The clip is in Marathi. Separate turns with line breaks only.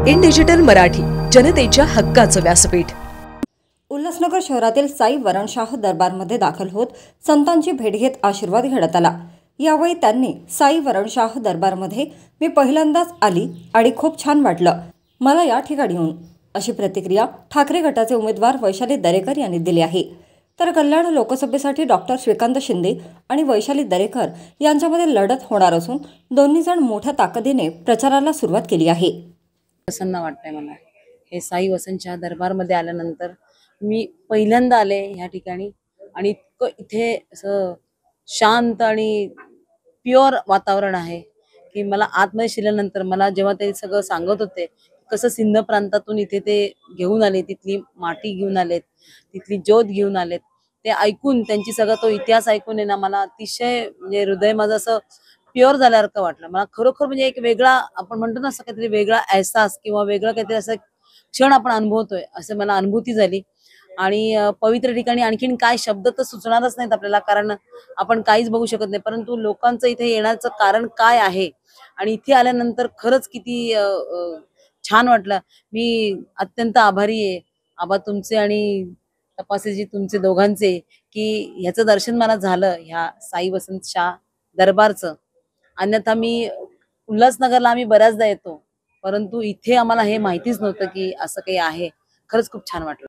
इन डिजिटल मराठी, जनतेच्या हक्काचं व्यासपीठ।
उल्हासनगर शहरातील साई वरणशाह दरबारमध्ये दाखल होत संतांची भेट घेत आशीर्वाद घेण्यात आला। यावेळी त्यांनी साई वरणशाह दरबारमध्ये मी पहिल्यांदाच आली आणि खूप छान वाटलं मला या ठिकाणी येऊन, अशी प्रतिक्रिया ठाकरे गटाचे उमेदवार वैशाली दरेकर यांनी दिली आहे। तर कल्याण लोकसभेसाठी डॉक्टर श्रीकांत शिंदे आणि वैशाली दरेकर यांच्यामध्ये लढत होणार असून दोन्ही जण मोठ्या ताकदीने प्रचाराला सुरुवात केली आहे।
प्रसन्न वाटतंय मला हे साई वसंतच्या दरबारमध्ये आल्यानंतर। मी पहिल्यांदा आले ह्या ठिकाणी आणि इतकं इथे असं शांत आणि प्युअर वातावरण आहे की मला आतमध्ये शिरल्यानंतर मला जेव्हा ते सगळं सांगत होते कसं सिंध प्रांतातून इथे ते घेऊन आले, तिथली माती घेऊन आलेत, तिथली ज्योत घेऊन आलेत, ते ऐकून त्यांची सगळा तो इतिहास ऐकून आहे ना मला अतिशय म्हणजे हृदय माझं असं प्युअर झाल्यासारखं वाटलं। मला खरोखर म्हणजे एक वेगळा आपण म्हणतो ना असं काहीतरी वेगळा एहसास किंवा वेगळं काहीतरी असं क्षण आपण अनुभवतोय असं मला अनुभूती झाली। आणि पवित्र ठिकाणी आणखीन काय शब्द तर सुचणारच नाहीत आपल्याला, कारण आपण काहीच बघू शकत नाही, परंतु लोकांचं इथे येण्याचं कारण काय आहे आणि इथे आल्यानंतर खरंच किती छान वाटलं। मी अत्यंत आभारी आहे आबा तुमचे आणि तपासेजी तुमचे दोघांचे की ह्याचं दर्शन मला झालं ह्या साई वसंत शाह दरबारचं। अन्यथा मी उल्हासनगरला आम्ही बऱ्याचदा येतो, परंतु इथे आम्हाला हे माहितीच नव्हतं की असं काही आहे। खरंच खूप छान वाटलं।